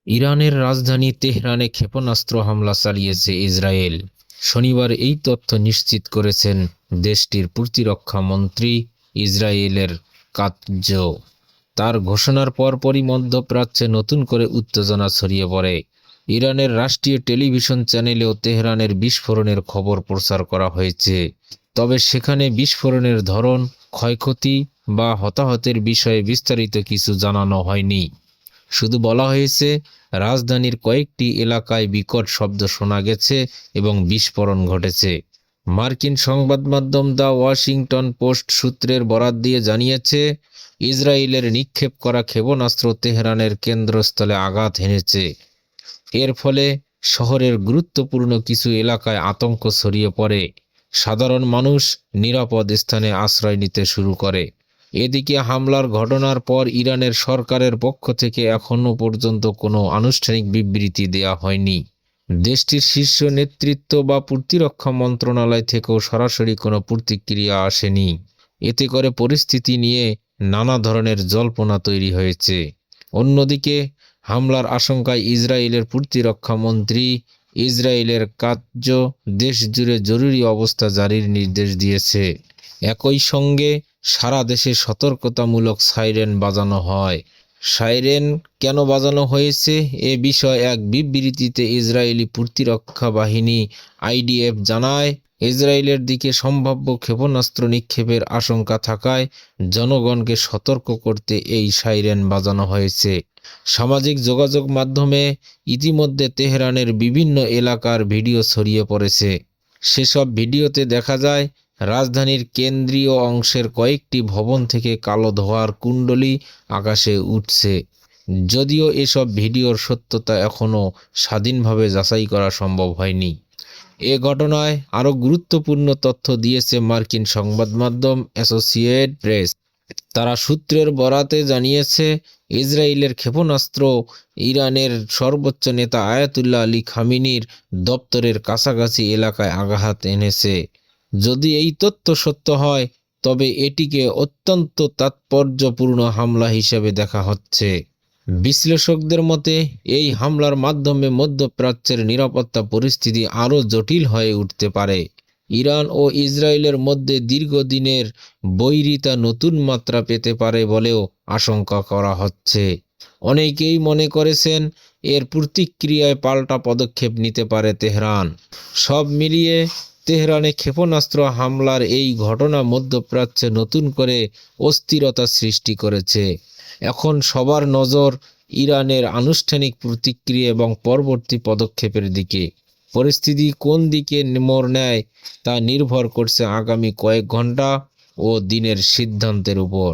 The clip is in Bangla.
ইরানের রাজধানী তেহরানে ক্ষেপণাস্ত্র হামলা চালিয়েছে ইসরায়েল। শনিবার এই তথ্য নিশ্চিত করেছেন দেশটির প্রতিরক্ষা মন্ত্রী ইসরায়েলের কাৎজ। তার ঘোষণার পরপরই মধ্যপ্রাচ্যে নতুন করে উত্তেজনা ছড়িয়ে পড়ে। ইরানের রাষ্ট্রীয় টেলিভিশন চ্যানেলেও তেহরানের বিস্ফোরণের খবর প্রচার করা হয়েছে, তবে সেখানে বিস্ফোরণের ধরন, ক্ষয়ক্ষতি বা হতাহতের বিষয়ে বিস্তারিত কিছু জানানো হয়নি। শুধু বলা হয়েছে রাজধানীর কয়েকটি এলাকায় বিকট শব্দ শোনা গেছে এবং বিস্ফোরণ ঘটেছে। মার্কিন সংবাদ মাধ্যম দ্য ওয়াশিংটন পোস্ট সূত্রের বরাত দিয়ে জানিয়েছে, ইসরায়েলের নিক্ষেপ করা ক্ষেপণাস্ত্র তেহরানের কেন্দ্রস্থলে আঘাত হেনেছে। এর ফলে শহরের গুরুত্বপূর্ণ কিছু এলাকায় আতঙ্ক ছড়িয়ে পড়ে। সাধারণ মানুষ নিরাপদ স্থানে আশ্রয় নিতে শুরু করে। এদিকে হামলার ঘটনার পর ইরানের সরকারের পক্ষ থেকে এখনও পর্যন্ত কোনো আনুষ্ঠানিক বিবৃতি দেওয়া হয়নি। দেশটির শীর্ষ নেতৃত্ব বা প্রতিরক্ষা মন্ত্রণালয় থেকেও সরাসরি কোনো প্রতিক্রিয়া আসেনি। এতে করে পরিস্থিতি নিয়ে নানা ধরনের জল্পনা তৈরি হয়েছে। অন্যদিকে হামলার আশঙ্কায় ইসরায়েলের প্রতিরক্ষা মন্ত্রী ইসরায়েলের কাৎজ দেশ জুড়ে জরুরি অবস্থা জারির নির্দেশ দিয়েছে। একই সঙ্গে সারা দেশে সতর্কতামূলক সাইরেন বাজানো হয়। সাইরেন কেন বাজানো হয়েছে এ বিষয়ে এক বিবৃতিতে ইসরায়েলি প্রতিরক্ষা বাহিনী আইডিএফ জানায়, ইসরায়েলের দিকে সম্ভাব্য ক্ষেপণাস্ত্র নিক্ষেপের আশঙ্কা থাকায় জনগণকে সতর্ক করতে এই সাইরেন বাজানো হয়েছে। সামাজিক যোগাযোগ মাধ্যমে ইতিমধ্যে তেহরানের বিভিন্ন এলাকার ভিডিও ছড়িয়ে পড়েছে। সেসব ভিডিওতে দেখা যায় রাজধানীর কেন্দ্রীয় অংশের কয়েকটি ভবন থেকে কালো ধোঁয়ার কুণ্ডলী আকাশে উঠছে। যদিও এসব ভিডিওর সত্যতা এখনও স্বাধীনভাবে যাচাই করা সম্ভব হয়নি। এ ঘটনায় আরও গুরুত্বপূর্ণ তথ্য দিয়েছে মার্কিন সংবাদ মাধ্যম অ্যাসোসিয়েটেড প্রেস। তারা সূত্রের বরাতে জানিয়েছে, ইসরায়েলের ক্ষেপণাস্ত্র ইরানের সর্বোচ্চ নেতা আয়াতুল্লাহ আলী খামেনির দপ্তরের কাছাকাছি এলাকায় আঘাত এনেছে। যদি এই তথ্য সত্য হয়, তবে এটিকে অত্যন্ত তাৎপর্যপূর্ণ হামলা হিসেবে দেখা হচ্ছে। বিশ্লেষকদের মতে এই হামলার মাধ্যমে মধ্যপ্রাচ্যের নিরাপত্তা পরিস্থিতি আরও জটিল হয়ে উঠতে পারে। ইরান ও ইসরায়েলের মধ্যে দীর্ঘদিনের বৈরিতা নতুন মাত্রা পেতে পারে বলেও আশঙ্কা করা হচ্ছে। অনেকেই মনে করেছেন এর প্রতিক্রিয়ায় পাল্টা পদক্ষেপ নিতে পারে তেহরান। সব মিলিয়ে তেহরানে ক্ষেপণাস্ত্র হামলার এই ঘটনা মধ্যপ্রাচ্যে নতুন করে অস্থিরতা সৃষ্টি করেছে। এখন সবার নজর ইরানের আনুষ্ঠানিক প্রতিক্রিয়া এবং পরবর্তী পদক্ষেপের দিকে। পরিস্থিতি কোন দিকে মোড় নেয় তা নির্ভর করছে আগামী কয়েক ঘন্টা ও দিনের সিদ্ধান্তের উপর।